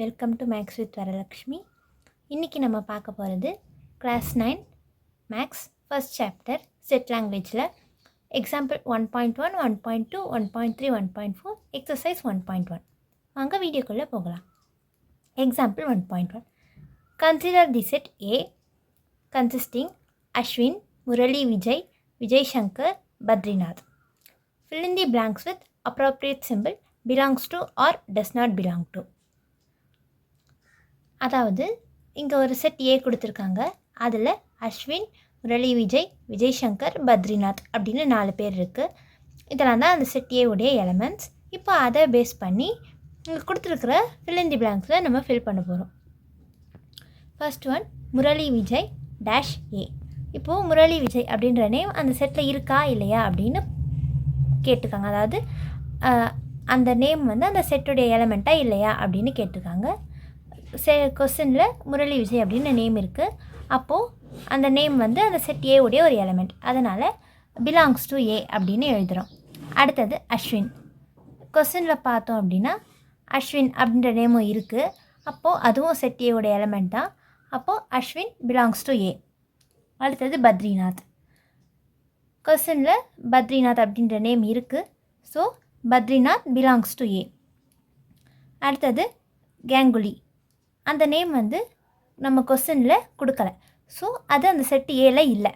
Welcome to maths with Varalakshmi. இன்றைக்கி நம்ம பார்க்க போகிறது class 9 maths first chapter set லாங்குவேஜில் எக்ஸாம்பிள் 1.1, 1.2, 1.3, 1.4, எக்ஸசைஸ் 1.1. வாங்க வீடியோக்குள்ளே போகலாம். Example 1.1. Consider the set A consisting Ashwin, Murali, Vijay, Vijay Shankar, Badrinath. Fill in the blanks with appropriate symbol belongs to or does not belong to. அதாவது இங்கே ஒரு செட் ஏ கொடுத்துருக்காங்க. அதில் அஸ்வின், முரளி, விஜய், விஜய் சங்கர், பத்ரிநாத் அப்படின்னு 4 பேர் இருக்குது. இதெல்லாம் தான் அந்த செட் ஏ உடைய எலமெண்ட்ஸ். இப்போ அதை பேஸ் பண்ணி இங்கே கொடுத்துருக்குற fill in the blanksல நம்ம ஃபில் பண்ண போகிறோம். First one Murali Vijay dash ஏ. இப்போது முரளி விஜய் அப்படின்ற நேம் அந்த செட்டில் இருக்கா இல்லையா அப்படின்னு கேட்டிருக்காங்க. அதாவது அந்த நேம் வந்து அந்த செட்டுடைய எலமெண்ட்டாக இல்லையா அப்படின்னு கேட்டிருக்காங்க. கொஸ்டினில் முரளி விஜய் அப்படின்னு நேம் இருக்குது. அப்போது அந்த நேம் வந்து அந்த செட் ஏ உடைய ஒரு எலமெண்ட், அதனால் பிலாங்ஸ் டு ஏ அப்படின்னு எழுதுகிறோம். அடுத்தது அஸ்வின். கொஸ்டினில் பார்த்தோம் அப்படின்னா அஸ்வின் அப்படின்ற நேமும் இருக்குது. அப்போது அதுவும் செட் ஏ உடைய எலமெண்ட் தான். அப்போது அஸ்வின் பிலாங்ஸ் டு ஏ. அடுத்தது பத்ரிநாத். கொஸ்டினில் பத்ரிநாத் அப்படின்ற நேம் இருக்குது. So Badrinath belongs to A. அடுத்தது கேங்குலி. அந்த நேம் வந்து நம்ம கொஸ்டினில் கொடுக்கல. ஸோ அது அந்த செட்டு ஏல இல்லை.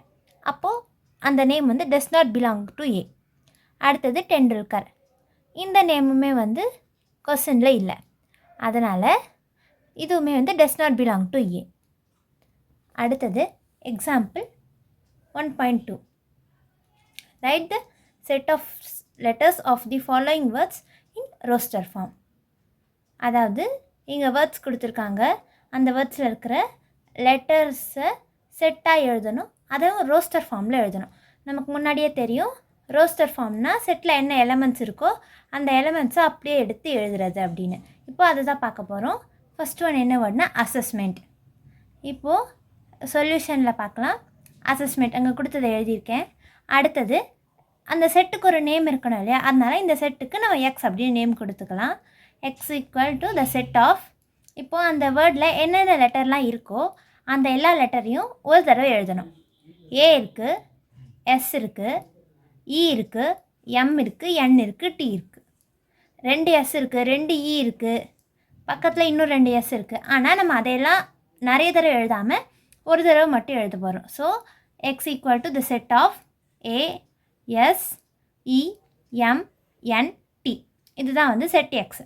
அப்போது அந்த நேம் வந்து does not belong to A. அடுத்தது டெண்டுல்கர். இந்த நேமுமே வந்து கொஸ்டினில் இல்லை. அதனால் இதுவுமே வந்து does not belong to A. அடுத்தது example 1.2. Write the set of letters of the following words in roster form. அதாவது இங்கே வேர்ட்ஸ் கொடுத்துருக்காங்க. அந்த வேர்ட்ஸில் இருக்கிற லெட்டர்ஸை செட்டாக எழுதணும். அதுவும் ரோஸ்டர் ஃபார்மில் எழுதணும். நமக்கு முன்னாடியே தெரியும் ரோஸ்டர் ஃபார்ம்னால் செட்டில் என்ன எலமெண்ட்ஸ் இருக்கோ அந்த எலமெண்ட்ஸை அப்படியே எடுத்து எழுதுறது அப்படின்னு. இப்போது அதை தான் பார்க்க போகிறோம். ஃபஸ்ட் ஒன் என்ன வேர்ட்னா அசஸ்மெண்ட். இப்போது சொல்யூஷனில் பார்க்கலாம். அசஸ்மெண்ட் அங்கே கொடுத்ததை எழுதியிருக்கேன். அடுத்தது அந்த செட்டுக்கு ஒரு நேம் இருக்கணும் இல்லையா, அதனால் இந்த செட்டுக்கு நம்ம எக்ஸ் அப்படின்னு நேம் கொடுத்துக்கலாம். X equal to the set of. இப்போது அந்த வேர்டில் என்னென்ன லெட்டர்லாம் இருக்கோ அந்த எல்லா லெட்டரையும் ஒரு தடவை எழுதணும். ஏ இருக்குது, எஸ் இருக்குது, இ இருக்குது, எம் இருக்குது, என் இருக்குது, டி இருக்குது. 2 எஸ் இருக்குது, 2 இ இருக்குது, பக்கத்தில் இன்னும் 2 எஸ் இருக்குது. ஆனால் நம்ம அதையெல்லாம் நிறைய தடவை எழுதாமல் ஒரு தடவை மட்டும் எழுத போகிறோம். So X equal to the set of A S E M N T. இதுதான் வந்து செட் எக்ஸ்.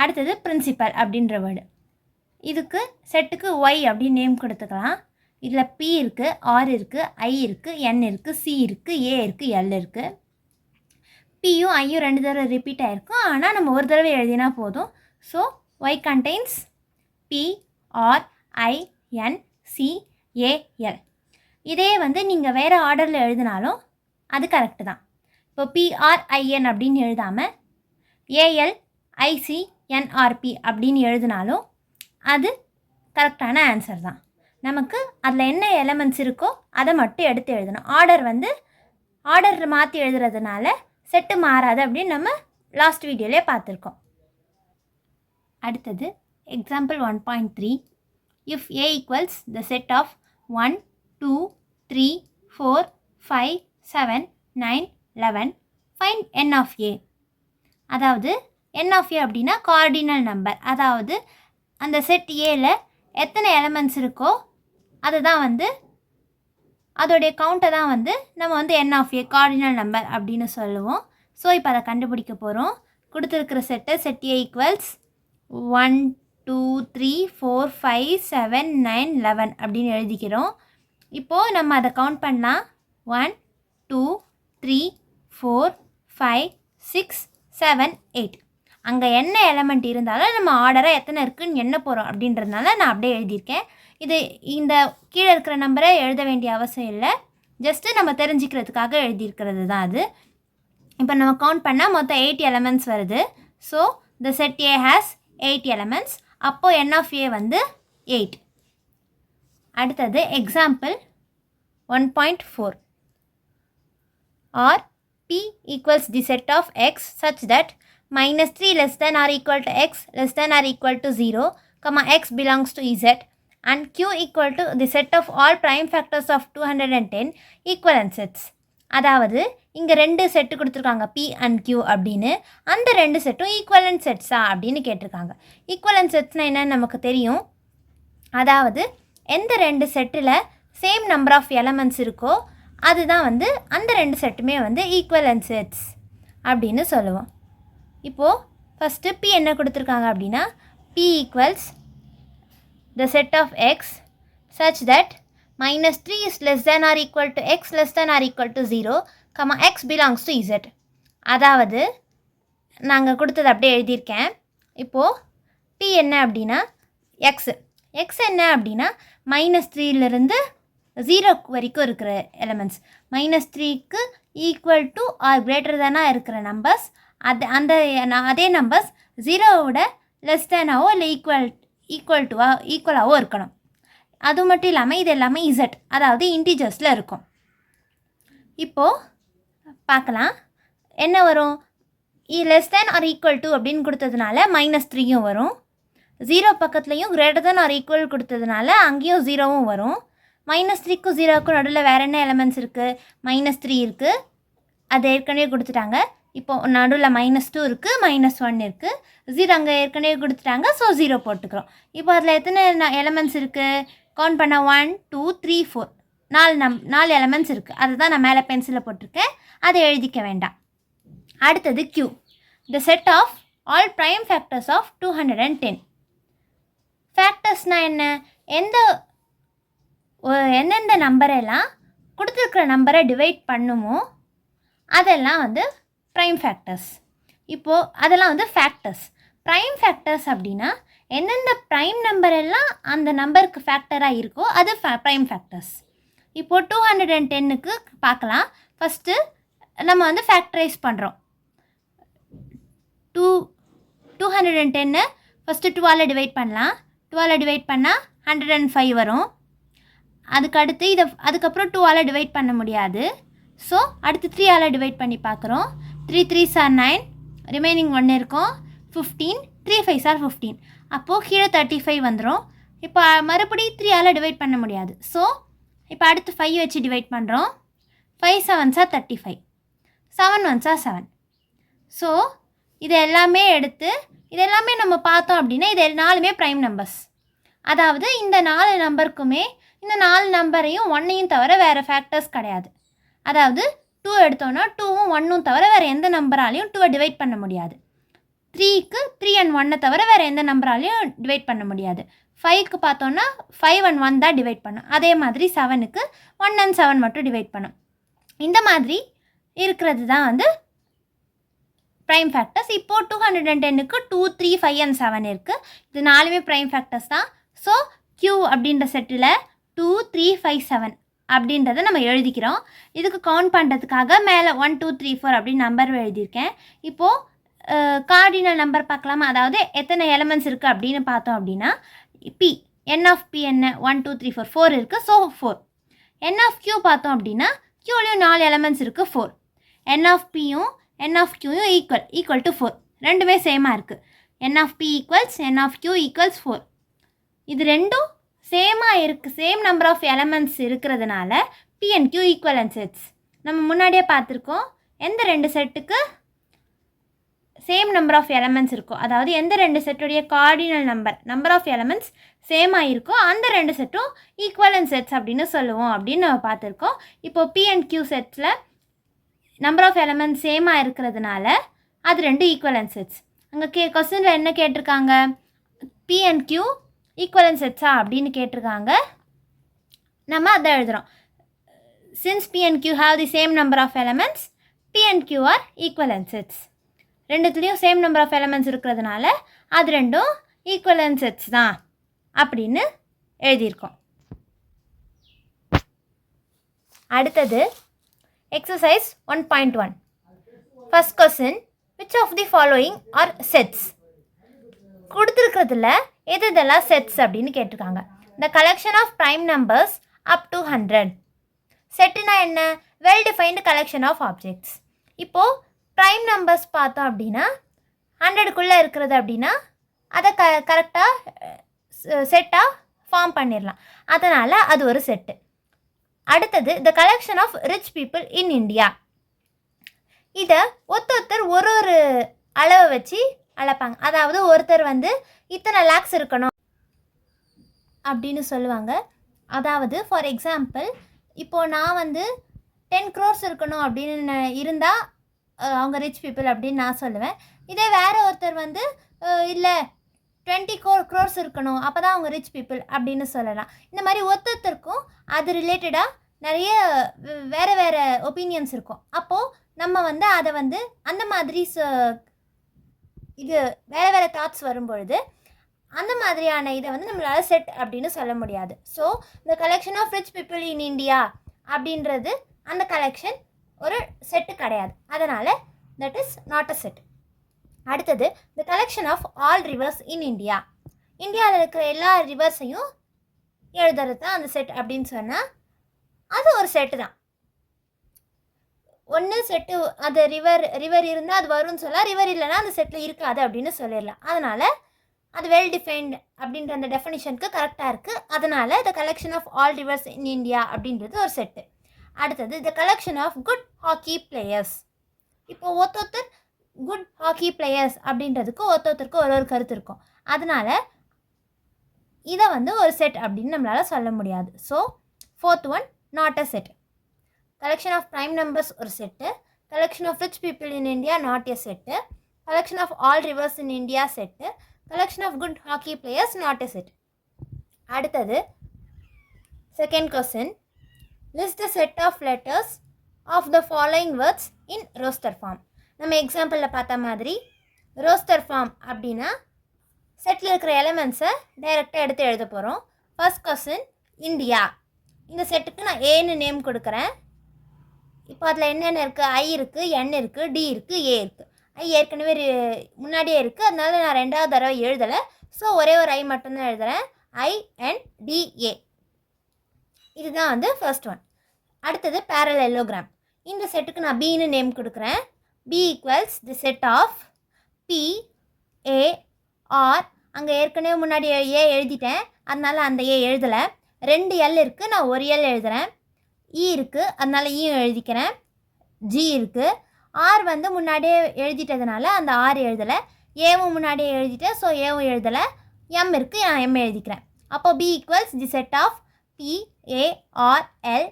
அடுத்தது பிரின்சிபல் அப்படின்ற வேர்டு. இதுக்கு செட்டுக்கு ஒய் அப்படின்னு நேம் கொடுத்துக்கலாம். இதில் பி இருக்குது, ஆர் இருக்குது, ஐ இருக்குது, என் இருக்குது, சி இருக்குது, ஏ இருக்குது, எல் இருக்குது. பியும் ஐயும் 2 தடவை ரிப்பீட் ஆகிருக்கும். ஆனால் நம்ம ஒரு தடவை எழுதினா போதும். So Y contains P R I N C A L. இதே வந்து நீங்கள் வேறு ஆர்டரில் எழுதினாலும் அது கரெக்டு தான். இப்போ பிஆர்ஐஎன் அப்படின்னு எழுதாமல் ஏஎல்ஐசிஎன்ஆர்பி அப்படின்னு எழுதினாலும் அது கரெக்டான ஆன்சர் தான். நமக்கு அதில் என்ன எலமெண்ட்ஸ் இருக்கோ அதை மட்டும் எடுத்து எழுதணும். ஆர்டர் மாற்றி எழுதுறதுனால செட்டு மாறாது அப்படின்னு நம்ம லாஸ்ட் வீடியோவிலே பார்த்துருக்கோம். அடுத்தது example 1.3. If A equals the set of 1 2 3 4 5 7 9 11 find n of a. அதாவது n of a அப்படின்னா கார்டினல் நம்பர். அதாவது அந்த செட் ஏல எத்தனை எலமெண்ட்ஸ் இருக்கோ அதுதான் வந்து அதோடைய கவுண்ட்டை தான் வந்து நம்ம வந்து n of a cardinal number அப்படின்னு சொல்லுவோம். ஸோ இப்போ அதை கண்டுபிடிக்க போகிறோம். கொடுத்துருக்கிற செட் ஏ ஈக்குவல்ஸ் 1 2 3 4 5 7 9 11 அப்படின்னு எழுதிக்கிறோம். இப்போது நம்ம அதை கவுண்ட் பண்ணலாம். 1 2 3 4 5 6 7 8. அங்கே என்ன எலமெண்ட் இருந்தாலும் நம்ம ஆர்டராக எத்தனை இருக்குதுன்னு எண்ண போகிறோம் அப்படின்றதுனால நான் அப்படியே எழுதியிருக்கேன். இந்த கீழே இருக்கிற நம்பரை எழுத வேண்டிய அவசியம் இல்லை. ஜஸ்ட்டு நம்ம தெரிஞ்சுக்கிறதுக்காக எழுதியிருக்கிறது தான் அது. இப்போ நம்ம கவுண்ட் பண்ணால் மொத்தம் 8 எலமெண்ட்ஸ் வருது. So the set A has 8 elements. அப்போது என் ஆஃப் ஏ வந்து 8. அடுத்தது example 1.4. or P equals the set of x such that -3 less than or equal to x less than or equal to 0 x belongs to z and q equal to the set of all prime factors of 210 equivalent sets. அதாவது இங்கே 2 set கொடுத்துருக்காங்க p and q அப்படின்னு. அந்த 2 செட்டும் equivalent செட்ஸா அப்படின்னு கேட்டிருக்காங்க. Equivalent செட்ஸ்னால் என்னன்னு நமக்கு தெரியும். அதாவது எந்த 2 செட்டில் சேம் நம்பர் ஆஃப் எலமெண்ட்ஸ் இருக்கோ அதுதான் அந்த 2 செட்டுமே ஈக்குவலன்ட் செட்ஸ் அப்படின்னு சொல்லுவோம். இப்போது ஃபஸ்ட்டு p என்ன கொடுத்துருக்காங்க அப்படின்னா p equals the set of x such that -3 is less than or equal to x less than or equal to 0, x belongs to z. அதாவது நாங்கள் கொடுத்தது அப்படியே எழுதியிருக்கேன். இப்போது p என்ன அப்படின்னா x என்ன அப்படின்னா -3லேருந்து 0 வரைக்கும் இருக்கிற எலமெண்ட்ஸ், -3க்கு ஈக்குவல் டு ஆர் கிரேட்டர் தானாக இருக்கிற நம்பர்ஸ், அதே நம்பர்ஸ் 0வோட லெஸ் தேனாவோ இல்லை ஈக்குவலாகவோ இருக்கணும். அது மட்டும் இல்லாமல் இது எல்லாமே இசட், அதாவது இன்டிஜர்ஸில் இருக்கும். இப்போது பார்க்கலாம் என்ன வரும். Less than or equal to அப்படின்னு கொடுத்ததுனால -3யும் வரும். 0 பக்கத்துலேயும் கிரேட்டர் தேன் ஆர் ஈக்குவல் கொடுத்ததுனால அங்கேயும் 0வும் வரும். -3க்கும் 0க்கும் நடுவில் வேறு என்ன எலமெண்ட்ஸ் இருக்குது? -3 இருக்குது, அது ஏற்கனவே கொடுத்துட்டாங்க. இப்போது நடுவில் -2 இருக்குது, -1 இருக்குது, 0 அங்கே ஏற்கனவே கொடுத்துட்டாங்க. ஸோ 0 போட்டுக்கிறோம். இப்போ அதில் எத்தனை எலமெண்ட்ஸ் இருக்குது? கவுண்ட் பண்ண 1 2 3 4 4 எலமெண்ட்ஸ் இருக்குது. அதை தான் நான் மேலே பென்சிலில் போட்டிருக்கேன், அதை எழுதிக்க வேண்டாம். அடுத்தது Q, the set of all prime factors of 210. ஃபேக்டர்ஸ்னால் என்ன? எந்தெந்த நம்பரெல்லாம் கொடுத்துருக்குற நம்பரை டிவைட் பண்ணுமோ அதெல்லாம் ப்ரைம் ஃபேக்டர்ஸ். இப்போது அதெல்லாம் ஃபேக்டர்ஸ். ப்ரைம் ஃபேக்டர்ஸ் அப்படின்னா எந்தெந்த ப்ரைம் நம்பர் எல்லாம் அந்த நம்பருக்கு ஃபேக்டராக இருக்கோ அது ப்ரைம் ஃபேக்டர்ஸ். இப்போது 210க்கு பார்க்கலாம். ஃபஸ்ட்டு நம்ம ஃபேக்டரைஸ் பண்ணுறோம். 210 ஃபஸ்ட்டு 2ஆல் டிவைட் பண்ணலாம். 2ஆல் டிவைட் பண்ணால் 105 வரும். அதுக்கப்புறம் 2ஆல் டிவைட் பண்ண முடியாது. ஸோ அடுத்து 3ஆல் டிவைட் பண்ணி பார்க்குறோம். 3 3s are 9, ரிமைனிங் 1 இருக்கும். 15, 3 5s are 15. அப்போது கீழே 35 வந்துடும். இப்போ மறுபடியும் 3ஆல் டிவைட் பண்ண முடியாது. ஸோ இப்போ அடுத்து 5 வச்சு டிவைட் பண்ணுறோம். 5 7s are 35, 7 1s are 7. So இது எல்லாமே நம்ம பார்த்தோம் அப்படின்னா இது 4மே ப்ரைம் நம்பர்ஸ். அதாவது இந்த 4 நம்பருக்குமே இந்த 4 நம்பரையும் 1ஐயும் தவிர வேறு ஃபேக்டர்ஸ் கிடையாது. அதாவது 2 எடுத்தோன்னா 2வும் 1ம் தவிர வேறு எந்த நம்பராலையும் 2ஐ டிவைட் பண்ண முடியாது. 3க்கு 3 and 1 தவிர வேறு எந்த நம்பராலையும் டிவைட் பண்ண முடியாது. 5க்கு பார்த்தோன்னா 5 and 1 தான் டிவைட் பண்ணும். அதே மாதிரி 7க்கு 1 and 7 மட்டும் டிவைட் பண்ணும். இந்த மாதிரி இருக்கிறது தான் ப்ரைம் ஃபேக்டர்ஸ். இப்போது 210க்கு 2 3 5 and 7 இருக்குது. இது 4மே ப்ரைம் ஃபேக்டர்ஸ் தான். ஸோ Q அப்படின்ற செட்டில் 2 3 5 7 அப்படின்றத நம்ம எழுதிக்கிறோம். இதுக்கு கவுண்ட் பண்ணுறதுக்காக மேலே 1 2 3 4 அப்படின்னு நம்பர் எழுதியிருக்கேன். இப்போது கார்டினல் நம்பர் பார்க்கலாமா? அதாவது எத்தனை எலமெண்ட்ஸ் இருக்குது அப்படின்னு பார்த்தோம் அப்படின்னா P, N of P என்ன? 1 2 3 4 4 இருக்குது. ஸோ 4. N of Q பார்த்தோம் அப்படின்னா Qலையும் 4 எலமெண்ட்ஸ் இருக்குது, 4. N of Pயும் N of Qயும் ஈக்குவல் டு 4. ரெண்டுமே சேமாக இருக்குது. N of P equals N of Q equals 4. இது ரெண்டும் சேமாக இருக்குது. சேம் நம்பர் ஆஃப் எலமெண்ட்ஸ் இருக்கிறதுனால P and Q equivalent sets. நம்ம முன்னாடியே பார்த்துருக்கோம். எந்த 2 செட்டுக்கு சேம் நம்பர் ஆஃப் எலமெண்ட்ஸ் இருக்கோ, அதாவது எந்த 2 செட்டுடைய கார்டினல் நம்பர் ஆஃப் எலமெண்ட்ஸ் சேமாக இருக்கோ அந்த 2 செட்டும் ஈக்குவலன்ட் செட்ஸ் அப்படின்னு சொல்லுவோம் அப்படின்னு நம்ம பார்த்துருக்கோம். இப்போது P and Q செட்ஸில் நம்பர் ஆஃப் எலமெண்ட்ஸ் சேமாக இருக்கிறதுனால அது 2 ஈக்குவலன்ட் செட்ஸ். அங்கே கொஸ்டினில் என்ன கேட்டிருக்காங்க? P and Q ஈக்குவலன்ட் செட்ஸா அப்படின்னு கேட்டிருக்காங்க. நம்ம அதை எழுதுகிறோம். Since P and Q have the same number of elements, P and Q are equivalent sets. ரெண்டுத்துலேயும் சேம் நம்பர் ஆஃப் எலமெண்ட்ஸ் இருக்கிறதுனால அது ரெண்டும் ஈக்குவலன்ட் செட்ஸ் தான் அப்படின்னு எழுதியிருக்கோம். அடுத்தது exercise 1.1. First question, which of the following are sets? கொடுத்துருக்கிறதுல எதெல்லாம் செட்ஸ் அப்படின்னு கேட்டிருக்காங்க. The collection of prime numbers up to 100. செட்டுனா என்ன? Well defined collection of objects. இப்போது ப்ரைம் நம்பர்ஸ் பார்த்தோம் அப்படின்னா 100க்குள்ளே இருக்கிறது அப்படின்னா அதை கரெக்டாக செட்டாக ஃபார்ம் பண்ணிடலாம். அதனால் அது ஒரு செட்டு. அடுத்தது the collection of rich people in India. இதை ஒருத்தர் ஒரு அளவை வச்சு அளப்பாங்க. அதாவது ஒருத்தர் இத்தனை லேக்ஸ் இருக்கணும் அப்படின்னு சொல்லுவாங்க. அதாவது ஃபார் எக்ஸாம்பிள் இப்போது நான் 10 crores இருக்கணும் அப்படின்னு இருந்தால் அவங்க ரிச் பீப்புள் அப்படின்னு நான் சொல்லுவேன். இதே வேறு ஒருத்தர் இல்லை 20 crores இருக்கணும் அப்போ தான் அவங்க ரிச் பீப்புள் அப்படின்னு சொல்லலாம். இந்த மாதிரி ஒருத்தருக்கும் அது ரிலேட்டடாக நிறைய வேறு ஒப்பீனியன்ஸ் இருக்கும். அப்போது நம்ம அதை அந்த மாதிரி இது வேறு தாட்ஸ் வரும்பொழுது அந்த மாதிரியான இதை நம்மளால் செட் அப்படின்னு சொல்ல முடியாது. ஸோ இந்த collection of rich people in India அப்படின்றது அந்த கலெக்ஷன் ஒரு செட்டு கிடையாது. அதனால் that is not a set. அடுத்தது the collection of all rivers in India. இந்தியாவில் இருக்கிற எல்லா ரிவர்ஸையும் எழுதுறது தான் அந்த செட் அப்படின்னு சொன்னால் அது ஒரு செட்டு தான். ஒன்று செட்டு அது ரிவர் இருந்தால் அது வரும்னு சொல்லலாம், ரிவர் இல்லைன்னா அந்த செட்டில் இருக்காது அப்படின்னு சொல்லிடலாம். அதனால் அது வெல் டிஃபைன்டு அப்படின்ற அந்த டெஃபினிஷனுக்கு கரெக்டாக இருக்குது. அதனால் the collection of all rivers in India அப்படின்றது ஒரு செட்டு. அடுத்தது the collection of good hockey players. இப்போ ஒருத்தர் குட் ஹாக்கி பிளேயர்ஸ் அப்படின்றதுக்கு ஒருத்தருக்கு ஒரு கருத்து இருக்கும். அதனால் இதை ஒரு செட் அப்படின்னு நம்மளால் சொல்ல முடியாது. So 4th one not a set. Collection of prime numbers ஒரு set. Collection of rich people in India not a set. Collection of all rivers in India set. Collection of good hockey players not a set. அடுத்தது second question. List the set of letters of the following words in roster form. நம்ம எக்ஸாம்பிளில் பார்த்த மாதிரி roster form அப்படின்னா settle இருக்கிற எலிமெண்ட்ஸை டைரெக்டாக எடுத்து எழுத போகிறோம். First question India. இந்த செட்டுக்கு நான் ஏன்னு நேம் கொடுக்குறேன். இப்போ அதில் என்னென்ன இருக்குது? ஐ இருக்குது, என் இருக்குது, டி இருக்குது, ஏ இருக்குது. ஐ ஏற்கனவே முன்னாடியே இருக்குது, அதனால நான் 2வது தடவை எழுதலை. ஸோ ஒரே ஒரு ஐ மட்டும்தான் எழுதுகிறேன். INDA. இதுதான் ஃபர்ஸ்ட் ஒன். அடுத்தது பேரலெலோகிராம். இந்த செட்டுக்கு நான் பின்னு நேம் கொடுக்குறேன். B equals the set of PAR. அங்கே ஏற்கனவே முன்னாடி ஏ எழுதிட்டேன், அதனால் அந்த ஏ எழுதலை. 2 L இருக்குது, நான் ஒரு L எழுதுகிறேன். E இருக்குது, அதனால் ஈயும் எழுதிக்கிறேன். G இருக்குது. R முன்னாடியே எழுதிட்டதுனால அந்த R எழுதலை. ஏவும் முன்னாடியே எழுதிட்டேன், ஸோ ஏவும் எழுதலை. M இருக்குது, நான் M எழுதிக்கிறேன். அப்போ B equals the set of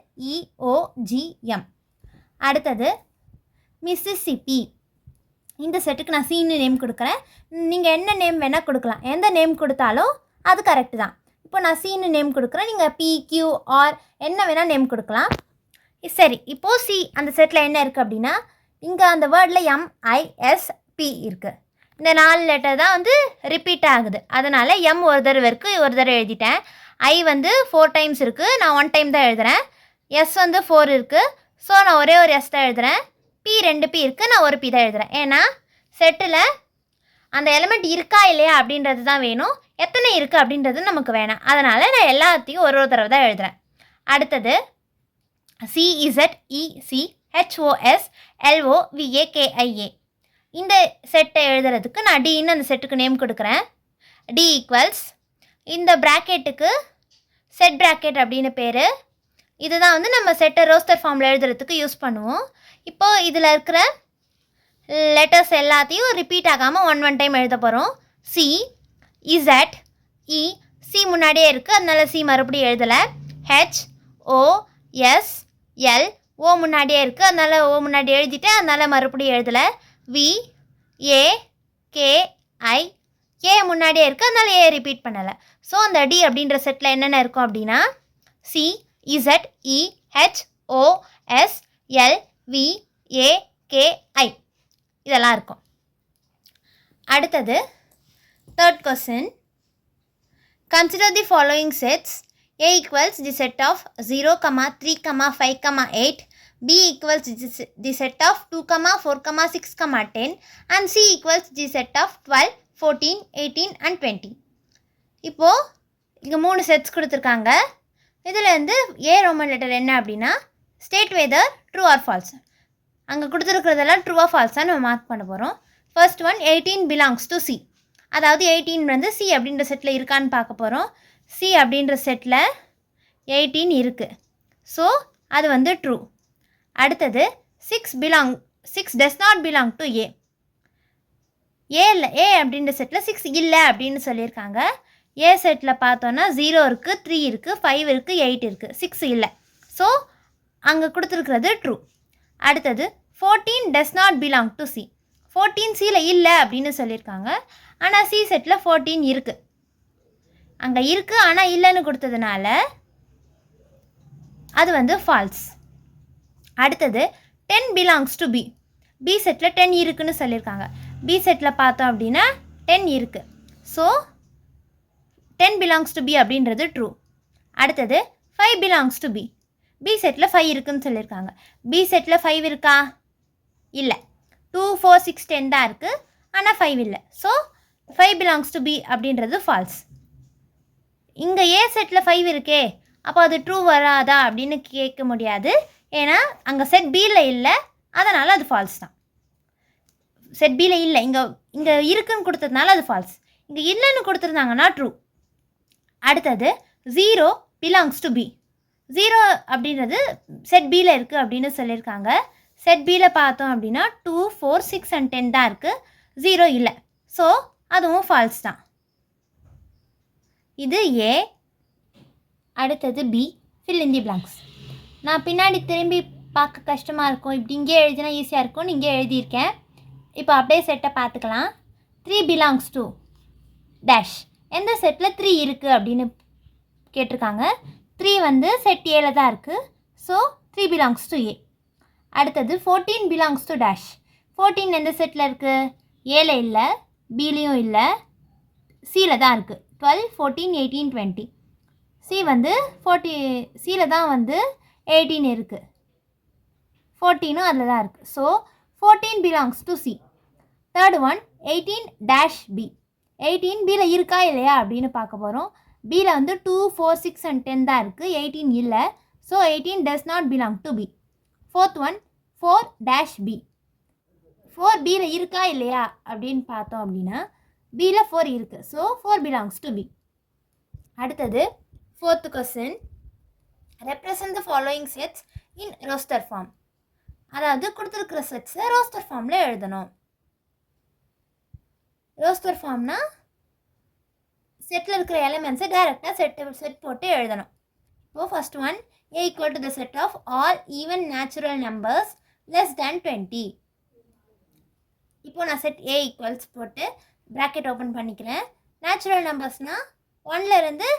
PARLEOGM. அடுத்தது மிசிசிப்பி. இந்த செட்டுக்கு நான் சீன்னு நேம் கொடுக்குறேன். நீங்கள் என்ன நேம் வேணால் கொடுக்கலாம், எந்த நேம் கொடுத்தாலும் அது கரெக்டு தான். இப்போ நான் சீன்னு நேம் கொடுக்குறேன், நீங்கள் PQR என்ன வேணால் நேம் கொடுக்கலாம். சரி, இப்போது சி அந்த செட்டில் என்ன இருக்குது அப்படின்னா இங்கே அந்த வேர்டில் MISP இருக்குது. இந்த 4 லெட்டர் தான் ரிப்பீட் ஆகுது. அதனால் M ஒரு தடவை இருக்குது, ஒரு தடவை எழுதிட்டேன். I 4 டைம்ஸ் இருக்குது, நான் 1 டைம் தான் எழுதுகிறேன். S 4 இருக்குது, ஸோ நான் ஒரே ஒரு S தான் எழுதுகிறேன். P 2 P இருக்குது, நான் ஒரு P தான் எழுதுகிறேன். ஏன்னா செட்டில் அந்த எலிமெண்ட் இருக்கா இல்லையா அப்படின்றது தான் வேணும், எத்தனை இருக்குது அப்படின்றது நமக்கு வேணாம். அதனால் நான் எல்லாத்தையும் ஒரு தடவை தான் எழுதுகிறேன். அடுத்தது CZECHOSLOVAKIA. இந்த செட்டை எழுதுறதுக்கு நான் டின்னு அந்த செட்டுக்கு நேம் கொடுக்குறேன். D ஈக்குவல்ஸ் இந்த ப்ராக்கெட்டுக்கு செட் ப்ராக்கெட் அப்படின்னு பேர். இதுதான் நம்ம செட்டை ரோஸ்டர் ஃபார்மில் எழுதுறதுக்கு யூஸ் பண்ணுவோம். இப்போது இதில் இருக்கிற லெட்டர்ஸ் எல்லாத்தையும் ரிப்பீட் ஆகாமல் 1 டைம் எழுத போகிறோம். CZE. சி முன்னாடியே இருக்குது, அதனால சி மறுபடியும் எழுதலை. HOSL. ஓ முன்னாடியே இருக்குது, அதனால் ஓ முன்னாடி எழுதிட்டேன், அதனால் மறுபடியும் எழுதலை. VAKI. ஏ முன்னாடியே இருக்குது, அதனால் ஏ ரிப்பீட் பண்ணலை. ஸோ அந்த டி அப்படின்ற செட்டில் என்னென்ன இருக்கும் அப்படின்னா CZEHOSLVAKI இதெல்லாம் இருக்கும். அடுத்தது third question. Consider the following sets. A equals the set of 0, 3, 5, 8. B equals the set of 2, 4, 6, 10 and C equals the set of 12, 14, 18 and 20. இப்போது இங்கே 3 செட்ஸ் கொடுத்துருக்காங்க. இதில் ஏ ரோமன் லெட்டர் என்ன அப்படின்னா state weather true or false. அங்கே கொடுத்துருக்கிறதெல்லாம் true R ஃபால்ஸாக நம்ம mark பண்ண போகிறோம். First one 18 belongs to C. அதாவது 18 வந்து சி அப்படின்ற செட்டில் இருக்கான்னு பார்க்க போகிறோம். சி அப்படின்ற செட்டில் 18 இருக்குது. ஸோ அது வந்து ட்ரூ. அடுத்தது 6 டஸ் நாட் பிலாங் டு ஏ. ஏ அப்படின்ற செட்டில் 6 இல்லை அப்படின்னு சொல்லியிருக்காங்க. ஏ செட்டில் பார்த்தோன்னா 0 இருக்குது, 3 இருக்குது, 5 இருக்குது, 8 இருக்குது, 6 இல்லை. ஸோ அங்கே கொடுத்துருக்கிறது ட்ரூ. அடுத்தது 14 டஸ் நாட் பிலாங் டு சி. 14 சியில் இல்லை அப்படின்னு சொல்லியிருக்காங்க. ஆனால் சி செட்டில் 14 இருக்குது. அங்கே இருக்குது ஆனால் இல்லைன்னு கொடுத்ததுனால அது வந்து ஃபால்ஸ். அடுத்தது 10 பிலாங்ஸ் டு பி. பி செட்டில் 10 இருக்குன்னு சொல்லியிருக்காங்க. பி செட்டில் பார்த்தோம் அப்படின்னா 10 இருக்குது. ஸோ 10 பிலாங்ஸ் டு பி அப்படின்றது ட்ரூ. அடுத்தது 5 பிலாங்ஸ் டு பி. பி செட்டில் 5 இருக்குன்னு சொல்லியிருக்காங்க. பி செட்டில் 5 இருக்கா? இல்லை. 2, 4, 6, 10 தான் இருக்குது, ஆனால் 5 இல்லை. ஸோ 5 பிலாங்ஸ் டு பி அப்படின்றது ஃபால்ஸ். இங்கே ஏ செட்டில் 5 இருக்கே, அப்போ அது ட்ரூ வராதா அப்படின்னு கேட்க முடியாது. ஏன்னா அங்கே செட் பியில் இல்லை, அதனால் அது ஃபால்ஸ் தான். செட் பியில் இல்லை, இங்கே இருக்குன்னு கொடுத்ததுனால அது ஃபால்ஸ். இங்கே இல்லைன்னு கொடுத்துருந்தாங்கன்னா ட்ரூ. அடுத்தது 0 பிலாங்ஸ் டு பி. 0 அப்படின்றது செட் பியில் இருக்குது அப்படின்னு சொல்லியிருக்காங்க. செட் பியில் பார்த்தோம் அப்படின்னா 2, 4, 6 and 10 தான் இருக்குது, 0 இல்லை. ஸோ அதுவும் ஃபால்ஸ் தான். இது ஏ. அடுத்தது B, fill in the blanks. நான் பின்னாடி திரும்பி பார்க்க கஷ்டமாக இருக்கும், இப்படி இங்கே எழுதினா ஈஸியாக இருக்கும்னு இங்கே எழுதியிருக்கேன். இப்போ அப்படியே செட்டை பார்த்துக்கலாம். 3 பிலாங்ஸ் டு டேஷ். எந்த செட்டில் 3 இருக்குது அப்படின்னு கேட்டிருக்காங்க. 3 வந்து செட் ஏல தான் இருக்குது. So 3 belongs to A. அடுத்தது 14 பிலாங்ஸ் டு டேஷ். 14 எந்த செட்டில் இருக்குது? ஏல இல்லை, பிலையும் இல்லை, சியில் தான் இருக்குது. 12, 14, 18, 20. சி வந்து சியில் தான் வந்து 18 இருக்குது, 14ம் அதில் தான் இருக்குது. So 14 belongs to C. Third one 18 dash B. 18 பியில் இருக்கா இல்லையா அப்படின்னு பார்க்க போகிறோம். பியில் வந்து 2, 4, 6 and 10 தான் இருக்குது, 18 இல்லை. So 18 does not belong to B. Fourth one 4 dash B. 4 பியில் இருக்கா இல்லையா அப்படின்னு பார்த்தோம் அப்படின்னா பியில் 4 இருக்குது. So 4 blanks to be. அடுத்தது fourth question, represent the following sets in roster form. அதாவது கொடுத்துருக்கிற செட்ஸை ரோஸ்டர் ஃபார்மில் எழுதணும். ரோஸ்டர் ஃபார்ம்னா செட்டில் இருக்கிற எலிமெண்ட்ஸை டைரெக்டாக செட் போட்டு எழுதணும். இப்போது first one, A equal to the set of all even natural numbers less than 20. இப்போ நான் செட் A ஈக்குவல்ஸ் போட்டு ப்ராக்கெட் ஓப்பன் பண்ணிக்கிறேன். நேச்சுரல் நம்பர்ஸ்னால் 1லேருந்து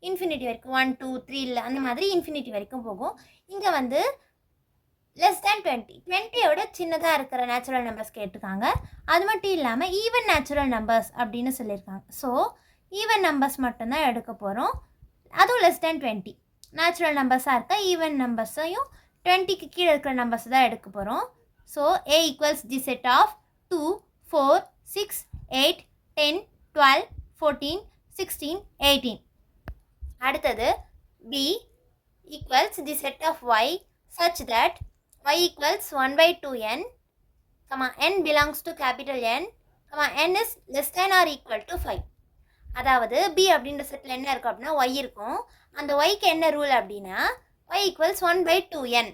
இன்ஃபினிட்டி வரைக்கும், 1, 2, 3 இல்லை அந்த மாதிரி இன்ஃபினிட்டி வரைக்கும் போகும். இங்கே வந்து லெஸ் தேன் 20, 20யோட சின்னதாக இருக்கிற நேச்சுரல் நம்பர்ஸ் கேட்டிருக்காங்க. அது மட்டும் இல்லாமல் ஈவன் நேச்சுரல் நம்பர்ஸ் அப்படின்னு சொல்லியிருக்காங்க. ஸோ ஈவன் நம்பர்ஸ் மட்டும்தான் எடுக்க போகிறோம், அதுவும் லெஸ் தேன் 20. நேச்சுரல் நம்பர்ஸாக இருக்க ஈவன் நம்பர்ஸையும் 20க்கு கீழே இருக்கிற நம்பர்ஸ் தான் எடுக்க போகிறோம். So A equals the set of 2, 4, 6, 8, 10, 12, 14, 16, 18. அடுத்தது B equals the set of Y such that Y equals 1/2n, n belongs to capital N, n is less than or equal to 5. அதாவது B அப்படின்ற settle என்ன இருக்கும் அப்படின்னா Y இருக்கும். அந்த Yக்கு என்ன rule அப்படின்னா Y equals 1/2n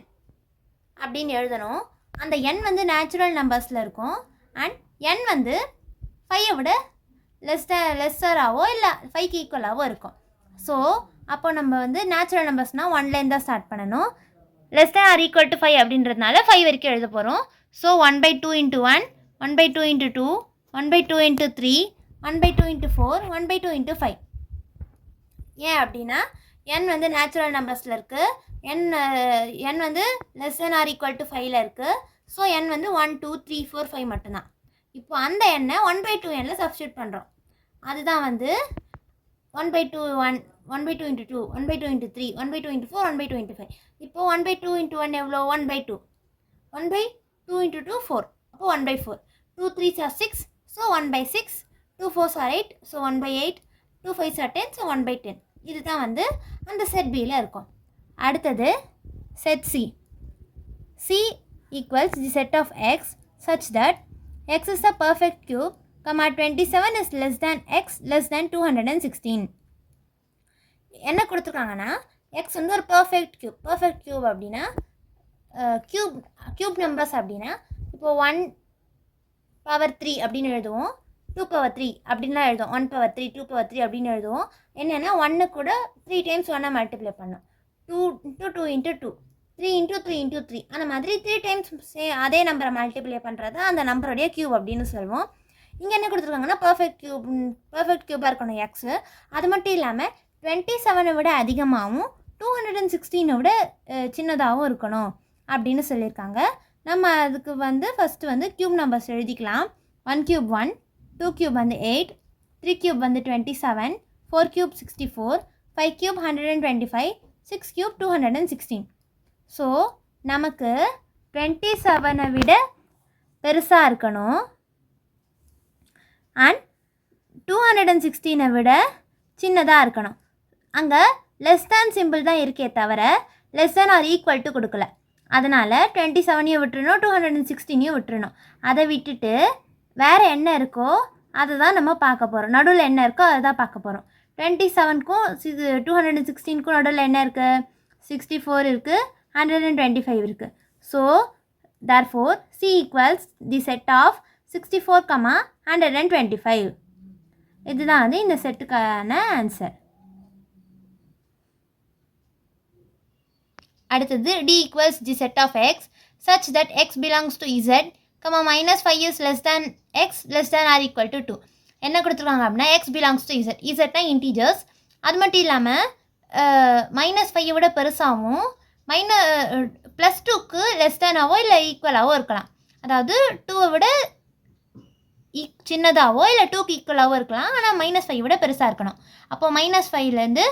அப்படின்னு எழுதணும். அந்த n வந்து நேச்சுரல் நம்பர்ஸில் இருக்கும் அண்ட் n வந்து 5ஐ விட லெஸ்ஸராகவோ இல்லை 5க்கு ஈக்குவலாகவோ இருக்கும். ஸோ அப்போ நம்ம வந்து நேச்சுரல் நம்பர்ஸ்னால் 1லேருந்து தான் ஸ்டார்ட் பண்ணணும். Less than or equal to 5 அப்படின்றதுனால 5 வரைக்கும் எழுத போகிறோம். So 1/2 into 1, 1/2 into 2, 1/2 into 3, 1/2 into 4, 1/2 into 5. ஏன் அப்படின்னா n வந்து நேச்சுரல் நம்பர்ஸில் இருக்குது, n வந்து less than or equal to 5ல் இருக்குது. ஸோ n வந்து 1, 2, 3, 4, 5 மட்டும்தான். இப்போ அந்த எண்ணை 1/2nல் சப்ஸ்டியூட் பண்ணுறோம். அதுதான் வந்து 1/2 into 2, 1/2 into 3, 1/2 into 4, 1/2 into 5. இப்போ 1/2 into 1 எவ்வளோ? 1/2. 1/2 into 2 4. அப்போ 1/4. 2 3s are 6. So 1/6. 2 4s are 8. So 1/8. 2 5s are 10. So 1/10. இதுதான் வந்து அந்த செட் பியில் இருக்கும். அடுத்தது set C. C equals the set of x such that x is a perfect cube 27 is less than x less than 216. என்ன கொடுத்துருக்காங்கன்னா X வந்து ஒரு பர்ஃபெக்ட் கியூப் அப்படின்னா கியூப் நம்பர்ஸ் அப்படின்னா இப்போது 1/3 அப்படின்னு எழுதுவோம், 2/3 அப்படின்லாம் எழுதுவோம், 1/3 2/3 அப்படின்னு எழுதுவோம். என்னென்னா 1 கூட 3 டைம்ஸ் 1 மல்டிப்ளை பண்ணோம், 2 × 2 × 2 3 × 3 × 3 அந்த மாதிரி 3 டைம்ஸ் அதே நம்பரை மல்டிப்ளை பண்ணுறது அந்த நம்பருடைய கியூப் அப்படின்னு சொல்லுவோம். இங்கே என்ன கொடுத்துருக்காங்கன்னா பர்ஃபெக்ட் கியூபாக இருக்கணும் எக்ஸு. அது மட்டும் இல்லாமல் 27 விட அதிகமாகவும் 216 விட சின்னதாகவும் இருக்கணும் அப்படின்னு சொல்லியிருக்காங்க. நம்ம அதுக்கு வந்து ஃபஸ்ட்டு வந்து கியூப் நம்பர்ஸ் எழுதிக்கலாம். 1 ³ 1, 2 ³ வந்து 8, 3 ³ வந்து 27, 4 ³ 64, 5 ³ 125, 6 ³ 216. ஸோ நமக்கு 27 விட பெருசாக இருக்கணும் அண்ட் 216 விட சின்னதாக இருக்கணும். அங்கே லெஸ் தேன் சிம்பிள் தான் இருக்கே தவிர less than or equal to கொடுக்கல. அதனால் 27 விட்டுறணும், 216 விட்டுறணும். அதை விட்டுட்டு வேறு என்ன இருக்கோ அதை தான் நம்ம பார்க்க போகிறோம். நடுவில் என்ன இருக்கோ அதை தான் பார்க்க போகிறோம். 27க்கும் 216க்கும் நடுவில் என்ன இருக்குது? 64 இருக்குது, 125 இருக்குது. So therefore C equals the set of 64, 125. இதுதான் வந்து இந்த செட்டுக்கான ஆன்சர். அடுத்தது D equals the set of x such that x belongs to z, -5 is less than x less than or equal to 2. என்ன கொடுத்துருக்காங்க அப்படின்னா x belongs to z. zனா integers. அது மட்டும் இல்லாமல் -5 விட பெருசாகவும் +2க்கு லெஸ் தேனாவோ இல்லை ஈக்குவலாகவோ இருக்கலாம். அதாவது 2 விட சின்னதாகவோ இல்லை 2க்கு ஈக்குவலாகவோ இருக்கலாம். ஆனால் -5 விட பெருசாக இருக்கணும். அப்போ -5லேருந்து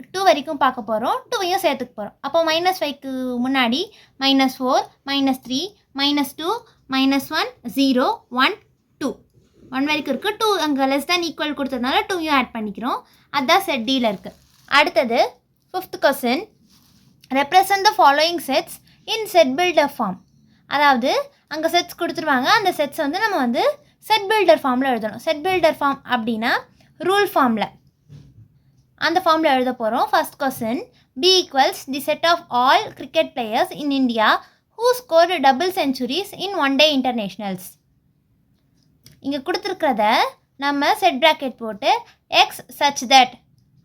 2 வரைக்கும் பார்க்க போகிறோம், 2வையும் சேர்த்துக்க போகிறோம். அப்போ -5க்கு முன்னாடி -4, -3, -2, -1, 0, 1, 2 1 வரைக்கும் இருக்குது. 2 அங்கே லெஸ் தேன் ஈக்குவல் கொடுத்ததுனால 2யும் ஆட் பண்ணிக்கிறோம். அதுதான் செட் டியில் இருக்குது. அடுத்தது 5th question, represent the following sets in set builder form. அதாவது அங்கே செட்ஸ் கொடுத்துருவாங்க, அந்த செட்ஸ் வந்து நம்ம வந்து செட் பில்டர் ஃபார்மில் எழுதணும். செட் பில்டர் ஃபார்ம் அப்படின்னா ரூல் ஃபார்மில், அந்த ஃபார்மில் எழுத போகிறோம். First question, B equals the set of all cricket players in India who scored double centuries in one-day internationals. இங்கே கொடுத்துருக்கிறத நம்ம செட் ப்ராக்கெட் போட்டு x such that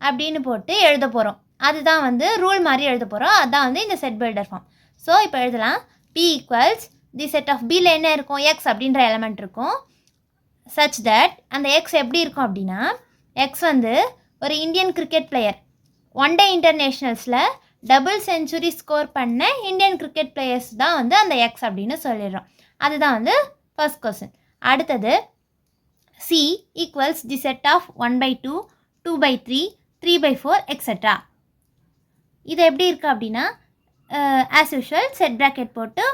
அப்படின்னு போட்டு எழுத போகிறோம். அதுதான் வந்து ரூல் மாதிரி எழுத போகிறோம். அதுதான் வந்து இந்த செட் பில்டர் ஃபார்ம். ஸோ இப்போ எழுதலாம், B equals the set of Bயில் என்ன இருக்கும்? x அப்படின்ற எலமெண்ட் இருக்கும். such that அந்த x எப்படி இருக்கும் அப்படின்னா, x வந்து ஒரு Indian cricket player, one day இன்டர்நேஷ்னல்ஸில் டபுள் செஞ்சுரி ஸ்கோர் பண்ண இந்தியன் கிரிக்கெட் பிளேயர்ஸ் தான் வந்து அந்த எக்ஸ் அப்படின்னு சொல்லிடுறோம். அதுதான் வந்து ஃபர்ஸ்ட் கொஸ்டின். அடுத்தது C equals the set of 1/2, 2/3, 3/4 etcetera. இது எப்படி இருக்குது அப்படின்னா, ஆஸ் யூஷுவல் செட் ப்ராக்கெட் போட்டு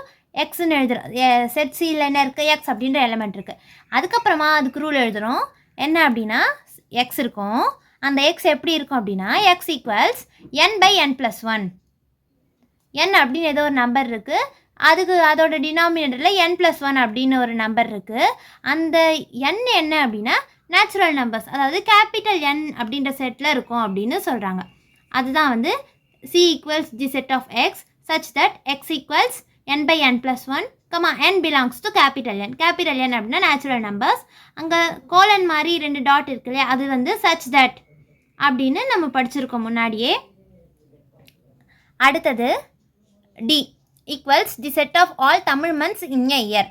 எக்ஸ்ன்னு எழுதுகிறோம். செட் சியில் என்ன இருக்குது? எக்ஸ் அப்படின்ற எலமெண்ட் இருக்குது. அதுக்கப்புறமா அதுக்கு ரூல் எழுதுகிறோம். என்ன அப்படின்னா, எக்ஸ் இருக்கும், அந்த எக்ஸ் எப்படி இருக்கும் அப்படின்னா, எக்ஸ் ஈக்குவல்ஸ் n/n+1. n அப்படின்னு ஏதோ ஒரு நம்பர் இருக்குது, அதுக்கு அதோட டினாமினேட்டரில் n+1 அப்படின்னு ஒரு நம்பர் இருக்குது. அந்த n என்ன அப்படின்னா நேச்சுரல் நம்பர்ஸ், அதாவது கேபிட்டல் N அப்படின்ற செட்டில் இருக்கும் அப்படின்னு சொல்கிறாங்க. அதுதான் வந்து C equals the set of x such that x equals n/n+1, n belongs to capital N. Capital N அப்படின்னா நேச்சுரல் நம்பர்ஸ். அங்கே கோலன் மாதிரி 2 டாட் இருக்கு இல்லையா, அது வந்து such that அப்படின்னு நம்ம படிச்சிருக்கோம் முன்னாடியே. அடுத்தது D equals the set of all Tamil months in a year.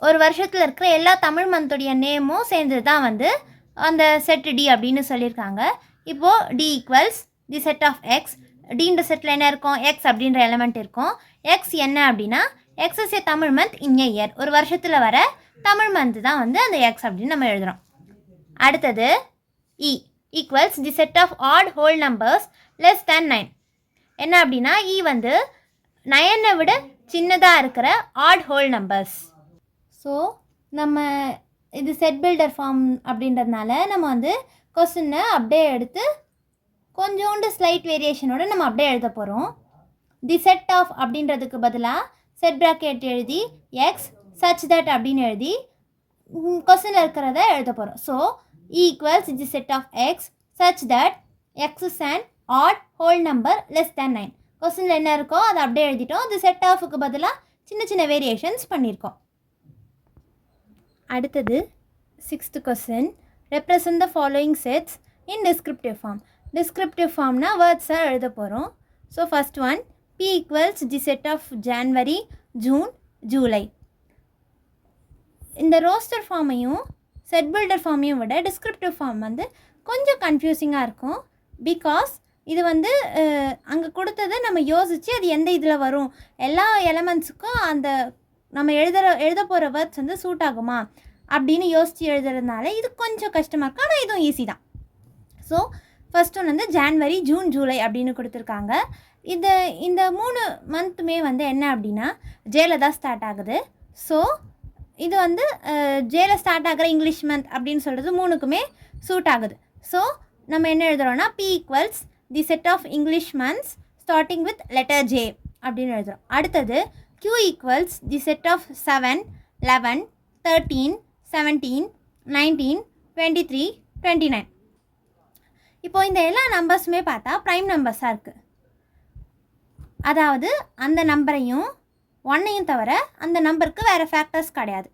ஒரு வருஷத்தில் இருக்கிற எல்லா தமிழ் மந்தோடைய நேமும் சேர்ந்தது தான் வந்து அந்த செட் D அப்படின்னு சொல்லியிருக்காங்க. இப்போது D equals the set of x. டின்ற செட்டில் என்ன இருக்கும்? எக்ஸ் அப்படின்ற எலமெண்ட் இருக்கும். எக்ஸ் என்ன அப்படின்னா, x is a Tamil month in a year. ஒரு வருஷத்தில் வர தமிழ் மந்த் தான் வந்து அந்த எக்ஸ் அப்படின்னு நம்ம எழுதுகிறோம். அடுத்தது E equals the set of odd whole numbers less than 9. என்ன அப்படின்னா, E வந்து 9 விட சின்னதாக இருக்கிற ஆட் ஹோல் நம்பர்ஸ். ஸோ நம்ம இது செட் பில்டர் ஃபார்ம் அப்படின்றதுனால நம்ம வந்து கொஸ்டினை அப்படியே எடுத்து கொஞ்சோண்டு ஸ்லைட் வேரியேஷனோடு நம்ம அப்படியே எழுத போகிறோம். தி செட் ஆஃப் அப்படின்றதுக்கு பதிலாக செட் ப்ராக்கெட் எழுதி எக்ஸ் சச் தட் அப்படின்னு எழுதி கொஸ்டினில் இருக்கிறத எழுத போகிறோம். So equals the set of x such that x is and odd whole number less than 9. கொஸ்டினில் என்ன இருக்கோ அதை அப்படியே எழுதிட்டோம். இது செட் ஆஃபுக்கு பதிலாக சின்ன சின்ன வேரியேஷன்ஸ் பண்ணியிருக்கோம். அடுத்தது 6th question. Represent the following sets in descriptive form. Descriptive ஃபார்ம்னா வேர்ட்ஸாக எழுத போகிறோம். So first one, P equals the set of January, June, July. இந்த ரோஸ்டர் ஃபார்மையும் செட் பில்டர் ஃபார்மையும் விட டிஸ்கிரிப்டிவ் ஃபார்ம் வந்து கொஞ்சம் கன்ஃபியூசிங்காக இருக்கும். பிகாஸ் இது வந்து அங்கே கொடுத்ததை நம்ம யோசித்து அது எந்த இதில் வரும், எல்லா எலமெண்ட்ஸுக்கும் அந்த நம்ம எழுத போகிற வேர்ட்ஸ் வந்து சூட் ஆகுமா அப்படின்னு யோசித்து எழுதுறதுனால இது கொஞ்சம் கஷ்டமாக இருக்கும். ஆனால் இதுவும் ஈஸி தான். ஸோ ஃபஸ்ட் ஒன் வந்து ஜான்வரி, ஜூன், ஜூலை அப்படின்னு கொடுத்துருக்காங்க. இந்த 3 மந்த்துமே வந்து என்ன அப்படின்னா ஜேல தான் ஸ்டார்ட் ஆகுது. ஸோ இது வந்து ஜேல ஸ்டார்ட் ஆகிற இங்கிலீஷ் மந்த் அப்படின்னு சொல்கிறது 3க்குமே சூட் ஆகுது. ஸோ நம்ம என்ன எழுதுகிறோன்னா P equals the set of English months starting with letter J அப்படின்னு எழுதுகிறோம். அடுத்தது Q equals the set of 7, 11, 13, 17, 19, 23, 29. இப்போது இந்த எல்லா நம்பர்ஸுமே பார்த்தா ப்ரைம் நம்பர்ஸாக இருக்குது. அதாவது அந்த நம்பரையும் 1ஐயும் தவிர அந்த நம்பருக்கு வேறு ஃபேக்டர்ஸ் கிடையாது.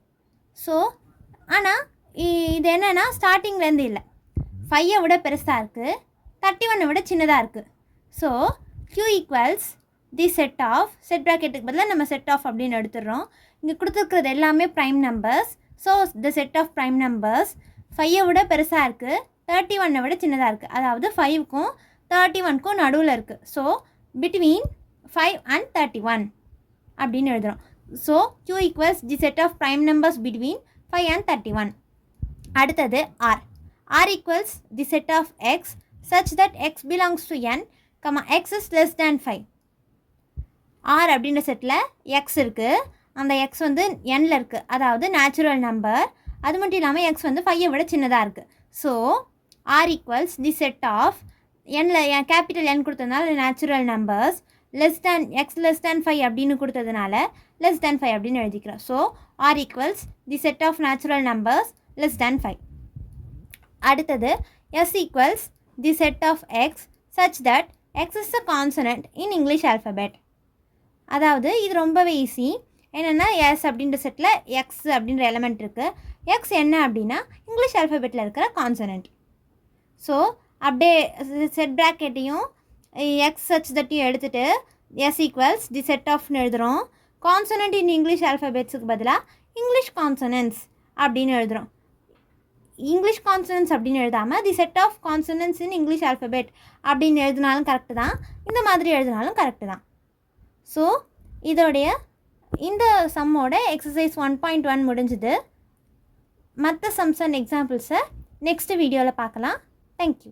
ஸோ ஆனால் இது என்னென்னா ஸ்டார்டிங்லேருந்து இல்லை, 5ஐ விட பெருசாக இருக்குது, 31 விட சின்னதாக இருக்குது. So Q equals the set of, set ப்ராக்கெட்டுக்கு பதிலாக நம்ம செட் ஆஃப் அப்படின்னு எடுத்துடுறோம். இங்கே கொடுத்துருக்கிறது எல்லாமே prime numbers. So the set of prime numbers 5ஐ விட பெருசாக இருக்குது, 31 விட சின்னதாக இருக்குது. அதாவது 5க்கும் 31க்கும் நடுவில் இருக்குது. ஸோ பிட்வீன் 5 and 31 அப்படின்னு எழுதுகிறோம். So Q equals the set of prime numbers between 5 and 31. அடுத்தது R. R equals the set of X such that X belongs to N, X is less than 5. R அப்படின்ற settle X இருக்குது, அந்த X வந்து Nல இருக்குது, அதாவது natural number. அது மட்டும் இல்லாமல் X வந்து 5ஐ விட சின்னதாக இருக்குது. So R equals the set of Nல கேபிட்டல் N கொடுத்ததுனால natural numbers, less than X less than 5 அப்படின்னு கொடுத்ததுனால லெஸ் தேன் 5 அப்படின்னு எழுதிக்கிறோம். So R equals the set of natural numbers less than 5. அடுத்தது S equals the set of X such that X is a consonant in English alphabet. அதாவது இது ரொம்பவே easy. என்னென்னா S அப்படின்ற செட்டில் X அப்படின்ற element இருக்குது. X என்ன அப்படின்னா இங்கிலீஷ் ஆல்ஃபபெட்டில் இருக்கிற கான்சனண்ட். ஸோ அப்படியே செட் ப்ராக்கெட்டையும் X such thatையும் எடுத்துகிட்டு S equals தி செட் ஆஃப்னு எழுதுகிறோம். கான்சனண்ட் இன் இங்கிலீஷ் ஆல்ஃபபெட்ஸுக்கு பதிலாக இங்கிலீஷ் கான்சனன்ட்ஸ் அப்படின்னு எழுதுகிறோம். இங்கிலீஷ் கான்சனன்ட்ஸ் அப்படின்னு எழுதாமல் the set of consonants in English alphabet அப்படின்னு எழுதினாலும் கரெக்டு தான், இந்த மாதிரி எழுதினாலும் கரெக்டு தான். ஸோ இதோடைய இந்த சம்மோட எக்ஸசைஸ் 1.1 முடிஞ்சுது. மற்ற சம்ஸ் அண்ட் எக்ஸாம்பிள்ஸை நெக்ஸ்ட் வீடியோவில் பார்க்கலாம். தேங்க்யூ.